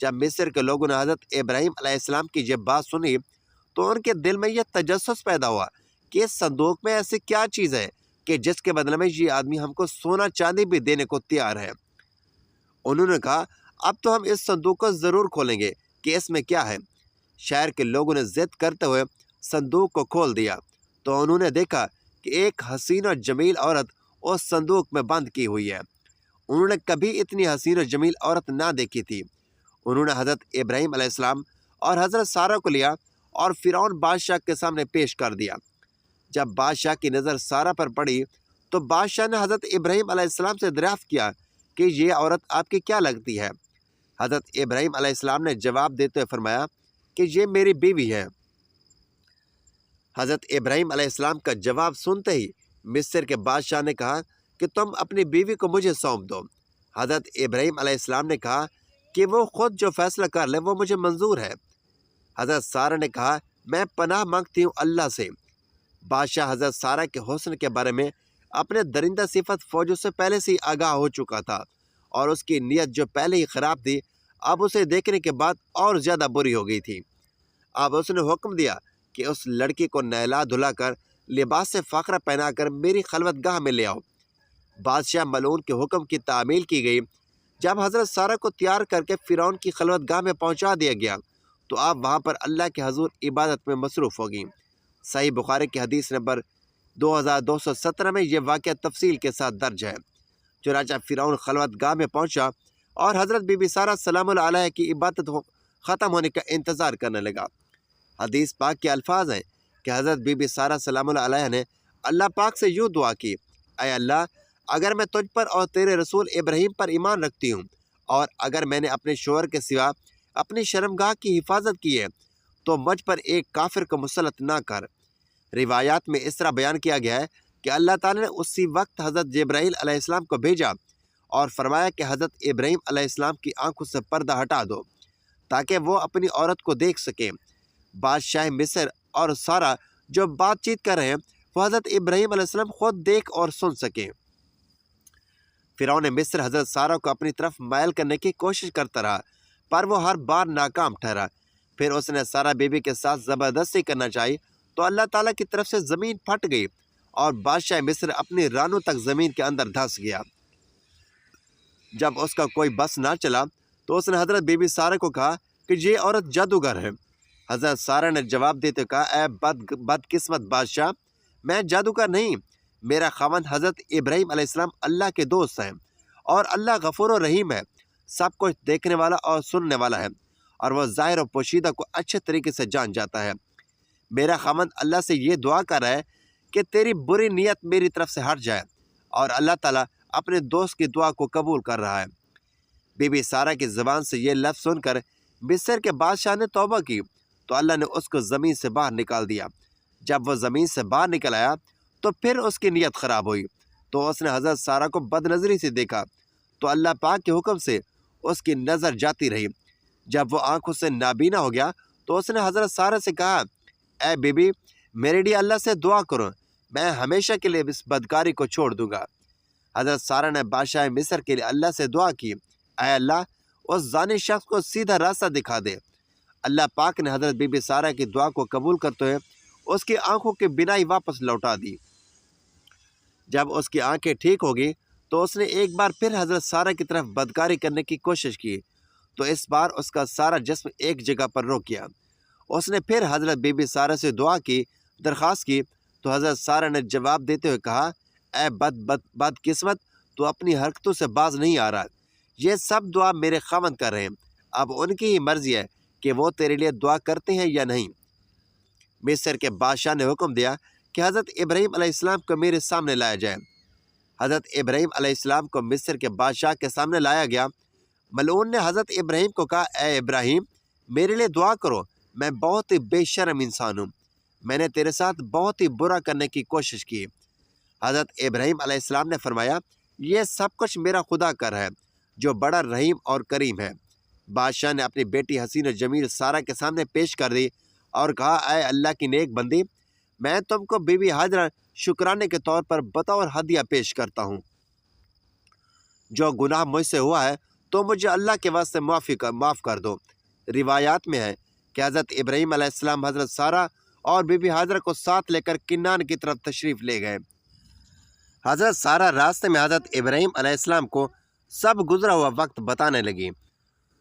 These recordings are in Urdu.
جب مصر کے لوگوں نے حضرت ابراہیم علیہ السلام کی یہ بات سنی تو ان کے دل میں یہ تجسس پیدا ہوا کہ اس صندوق میں ایسی کیا چیز ہے کہ جس کے بدلے میں یہ آدمی ہم کو سونا چاندی بھی دینے کو تیار ہے۔ انہوں نے کہا اب تو ہم اس صندوق کو ضرور کھولیں گے کہ اس میں کیا ہے۔ شہر کے لوگوں نے ضد کرتے ہوئے صندوق کو کھول دیا تو انہوں نے دیکھا کہ ایک حسین و جمیل عورت اس صندوق میں بند کی ہوئی ہے۔ انہوں نے کبھی اتنی حسین و جمیل عورت نہ دیکھی تھی۔ انہوں نے حضرت ابراہیم علیہ السلام اور حضرت سارہ کو لیا اور فرعون بادشاہ کے سامنے پیش کر دیا۔ جب بادشاہ کی نظر سارہ پر پڑی تو بادشاہ نے حضرت ابراہیم علیہ السلام سے دریافت کیا کہ یہ عورت آپ کی کیا لگتی ہے؟ حضرت ابراہیم علیہ السلام نے جواب دیتے ہوئے فرمایا کہ یہ میری بیوی ہے۔ حضرت ابراہیم علیہ السلام کا جواب سنتے ہی مصر کے بادشاہ نے کہا کہ تم اپنی بیوی کو مجھے سونپ دو۔ حضرت ابراہیم علیہ السلام نے کہا کہ وہ خود جو فیصلہ کر لے وہ مجھے منظور ہے۔ حضرت سارہ نے کہا میں پناہ مانگتی ہوں اللہ سے۔ بادشاہ حضرت سارہ کے حسن کے بارے میں اپنے درندہ صفت فوجوں سے پہلے سے ہی آگاہ ہو چکا تھا اور اس کی نیت جو پہلے ہی خراب تھی اب اسے دیکھنے کے بعد اور زیادہ بری ہو گئی تھی۔ اب اس نے حکم دیا کہ اس لڑکی کو نہلا دھلا کر لباس فخرہ پہنا کر میری خلوت گاہ میں لے آؤ۔ بادشاہ ملعون کے حکم کی تعمیل کی گئی۔ جب حضرت سارہ کو تیار کر کے فرعون کی خلوت گاہ میں پہنچا دیا گیا تو آپ وہاں پر اللہ کے حضور عبادت میں مصروف ہو گئیں۔ صحیح بخاری کی حدیث نمبر 2217 میں یہ واقعہ تفصیل کے ساتھ درج ہے۔ چنانچہ فرعون خلوت گاہ میں پہنچا اور حضرت بی بی سارہ سلام اللہ علیہ کی عبادت ختم ہونے کا انتظار کرنے لگا۔ حدیث پاک کے الفاظ ہیں کہ حضرت بی بی سارہ سلام اللہ علیہ نے اللہ پاک سے یوں دعا کی، اے اللہ اگر میں تجھ پر اور تیرے رسول ابراہیم پر ایمان رکھتی ہوں اور اگر میں نے اپنے شوہر کے سوا اپنی شرمگاہ کی حفاظت کی ہے تو مجھ پر ایک کافر کو مسلط نہ کر۔ روایات میں اس طرح بیان کیا گیا ہے کہ اللہ تعالیٰ نے اسی وقت حضرت جبرائیل علیہ السلام کو بھیجا اور فرمایا کہ حضرت ابراہیم علیہ السلام کی آنکھوں سے پردہ ہٹا دو تاکہ وہ اپنی عورت کو دیکھ سکیں۔ بادشاہ مصر اور سارہ جو بات چیت کر رہے ہیں وہ حضرت ابراہیم علیہ السلام خود دیکھ اور سن سکیں۔ فرعون مصر حضرت سارہ کو اپنی طرف مائل کرنے کی کوشش کرتا رہا پر وہ ہر بار ناکام ٹھہرا۔ پھر اس نے سارہ بیوی کے ساتھ زبردستی کرنا چاہی تو اللہ تعالیٰ کی طرف سے زمین پھٹ گئی اور بادشاہ مصر اپنی رانوں تک زمین کے اندر دھنس گیا۔ جب اس کا کوئی بس نہ چلا تو اس نے حضرت بی بی سارہ کو کہا کہ یہ عورت جادوگر ہے۔ حضرت سارہ نے جواب دیتے کہا اے بدقسمت بادشاہ، میں جادوگر نہیں، میرا خاوند حضرت ابراہیم علیہ السلام اللہ کے دوست ہیں اور اللہ غفور و رحیم ہے، سب کچھ دیکھنے والا اور سننے والا ہے اور وہ ظاہر و پوشیدہ کو اچھے طریقے سے جان جاتا ہے۔ میرا خاوند اللہ سے یہ دعا کر رہا ہے کہ تیری بری نیت میری طرف سے ہٹ جائے اور اللہ تعالیٰ اپنے دوست کی دعا کو قبول کر رہا ہے۔ بی بی سارہ کی زبان سے یہ لفظ سن کر مصر کے بادشاہ نے توبہ کی تو اللہ نے اس کو زمین سے باہر نکال دیا۔ جب وہ زمین سے باہر نکل آیا تو پھر اس کی نیت خراب ہوئی تو اس نے حضرت سارہ کو بد نظری سے دیکھا تو اللہ پاک کے حکم سے اس کی نظر جاتی رہی۔ جب وہ آنکھوں سے نابینا ہو گیا تو اس نے حضرت سارہ سے کہا اے بی بی میرے لیے اللہ سے دعا کرو، میں ہمیشہ کے لیے اس بدکاری کو چھوڑ دوں گا۔ حضرت سارہ نے بادشاہ مصر کے لیے اللہ سے دعا کی، اے اللہ اس زانی شخص کو سیدھا راستہ دکھا دے۔ اللہ پاک نے حضرت بی بی سارہ کی دعا کو قبول کرتے ہوئے اس کی آنکھوں کی بینائی واپس لوٹا دی۔ جب اس کی آنکھیں ٹھیک ہو گئی تو اس نے ایک بار پھر حضرت سارہ کی طرف بدکاری کرنے کی کوشش کی تو اس بار اس کا سارا جسم ایک جگہ پر رک گیا۔ اس نے پھر حضرت بی بی سارہ سے دعا کی، درخواست کی تو حضرت سارہ نے جواب دیتے ہوئے کہا اے بدقسمت تو اپنی حرکتوں سے باز نہیں آ رہا، یہ سب دعا میرے خاوند کر رہے ہیں، اب ان کی ہی مرضی ہے کہ وہ تیرے لیے دعا کرتے ہیں یا نہیں۔ مصر کے بادشاہ نے حکم دیا کہ حضرت ابراہیم علیہ السلام کو میرے سامنے لایا جائے۔ حضرت ابراہیم علیہ السلام کو مصر کے بادشاہ کے سامنے لایا گیا۔ ملعون نے حضرت ابراہیم کو کہا اے ابراہیم میرے لیے دعا کرو، میں بہت ہی بے شرم انسان ہوں، میں نے تیرے ساتھ بہت ہی برا کرنے کی کوشش کی۔ حضرت ابراہیم علیہ السلام نے فرمایا یہ سب کچھ میرا خدا کر ہے جو بڑا رحیم اور کریم ہے۔ بادشاہ نے اپنی بیٹی حسین و جمیل سارہ کے سامنے پیش کر دی اور کہا اے اللہ کی نیک بندی، میں تم کو بی بی ہاجرہ شکرانے کے طور پر بطور ہدیہ پیش کرتا ہوں۔ جو گناہ مجھ سے ہوا ہے تو مجھے اللہ کے واسطے معاف کر دو۔ روایات میں ہے کہ حضرت ابراہیم علیہ السلام حضرت سارہ اور بی بی ہاجرہ کو ساتھ لے کر کنعان کی طرف تشریف لے گئے۔ حضرت سارہ راستے میں حضرت ابراہیم علیہ السلام کو سب گزرا ہوا وقت بتانے لگی،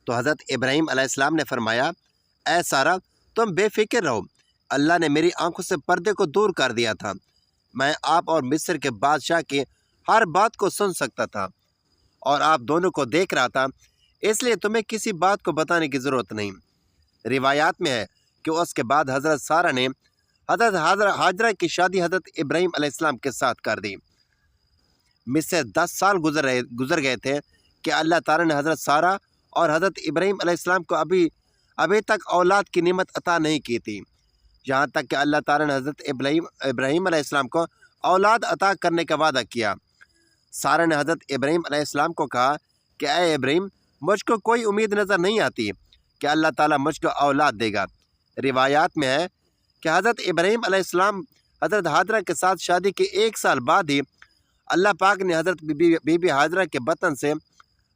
تو حضرت ابراہیم علیہ السلام نے فرمایا، اے سارہ تم بے فکر رہو، اللہ نے میری آنکھوں سے پردے کو دور کر دیا تھا، میں آپ اور مصر کے بادشاہ کی ہر بات کو سن سکتا تھا اور آپ دونوں کو دیکھ رہا تھا، اس لیے تمہیں کسی بات کو بتانے کی ضرورت نہیں۔ روایات میں ہے کہ اس کے بعد حضرت سارہ نے حضرت ہاجرہ کی شادی حضرت ابراہیم علیہ السلام کے ساتھ کر دی۔ مجھ سے 10 سال گزر گئے تھے کہ اللہ تعالیٰ نے حضرت سارہ اور حضرت ابراہیم علیہ السلام کو ابھی تک اولاد کی نعمت عطا نہیں کی تھی، یہاں تک کہ اللہ تعالیٰ نے حضرت ابراہیم علیہ السلام کو اولاد عطا کرنے کا وعدہ کیا۔ سارہ نے حضرت ابراہیم علیہ السلام کو کہا کہ اے ابراہیم، مجھ کو کوئی امید نظر نہیں آتی کہ اللہ تعالیٰ مجھ کو اولاد دے گا۔ روایات میں ہے کہ حضرت ابراہیم علیہ السلام حضرت ہاجرہ کے ساتھ شادی کے 1 سال بعد ہی اللہ پاک نے حضرت بی بی ہاجرہ کے بطن سے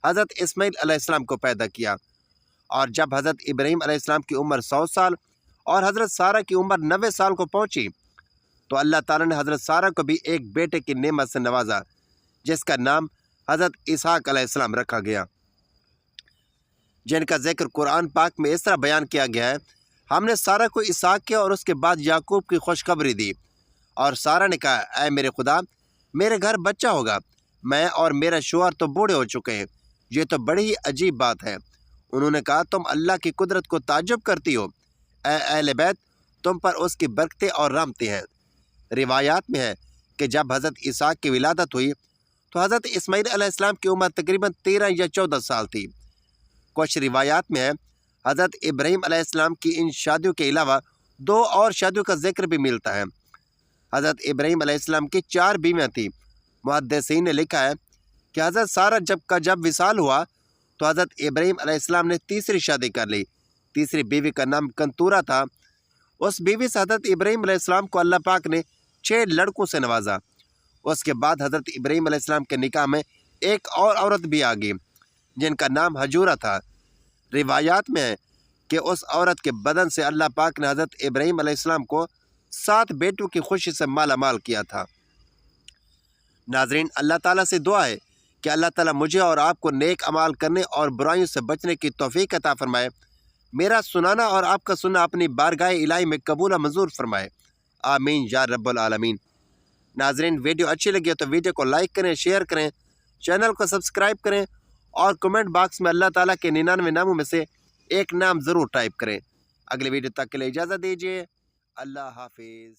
حضرت اسماعیل علیہ السلام کو پیدا کیا، اور جب حضرت ابراہیم علیہ السلام کی عمر 100 سال اور حضرت سارہ کی عمر 90 سال کو پہنچی تو اللہ تعالیٰ نے حضرت سارہ کو بھی ایک بیٹے کی نعمت سے نوازا، جس کا نام حضرت اسحاق علیہ السلام رکھا گیا، جن کا ذکر قرآن پاک میں اس طرح بیان کیا گیا ہے، ہم نے سارہ کو اسحاق کیا اور اس کے بعد یعقوب کی خوشخبری دی، اور سارہ نے کہا، اے میرے خدا، میرے گھر بچہ ہوگا، میں اور میرا شوہر تو بوڑھے ہو چکے ہیں، یہ تو بڑی ہی عجیب بات ہے۔ انہوں نے کہا، تم اللہ کی قدرت کو تعجب کرتی ہو، اے اہل بیت، تم پر اس کی برکتیں اور رحمتیں ہیں۔ روایات میں ہے کہ جب حضرت اسحاق کی ولادت ہوئی تو حضرت اسماعیل علیہ السلام کی عمر تقریباً 13 یا 14 سال تھی۔ کچھ روایات میں ہے حضرت ابراہیم علیہ السلام کی ان شادیوں کے علاوہ 2 اور شادیوں کا ذکر بھی ملتا ہے۔ حضرت ابراہیم علیہ السلام کی 4 بیویاں تھیں۔ محدثین نے لکھا ہے کہ حضرت سارہ جب وصال ہوا تو حضرت ابراہیم علیہ السلام نے تیسری شادی کر لی۔ تیسری بیوی کا نام کنتورہ تھا۔ اس بیوی سے حضرت ابراہیم علیہ السلام کو اللہ پاک نے 6 لڑکوں سے نوازا۔ اس کے بعد حضرت ابراہیم علیہ السلام کے نکاح میں ایک اور عورت بھی آ گئی جن کا نام حجورہ تھا۔ روایات میں ہے کہ اس عورت کے بدن سے اللہ پاک نے حضرت ابراہیم علیہ السلام کو 7 بیٹوں کی خوشی سے مالا مال کیا تھا۔ ناظرین، اللہ تعالیٰ سے دعا ہے کہ اللہ تعالیٰ مجھے اور آپ کو نیک اعمال کرنے اور برائیوں سے بچنے کی توفیق عطا فرمائے۔ میرا سنانا اور آپ کا سننا اپنی بارگاہ الہی میں قبول و منظور فرمائے، آمین یا رب العالمین۔ ناظرین، ویڈیو اچھی لگی تو ویڈیو کو لائک کریں، شیئر کریں، چینل کو سبسکرائب کریں اور کمنٹ باکس میں اللہ تعالیٰ کے 99 ناموں میں سے ایک نام ضرور ٹائپ کریں۔ اگلے ویڈیو تک کے لیے اجازت دیجیے، اللہ حافظ۔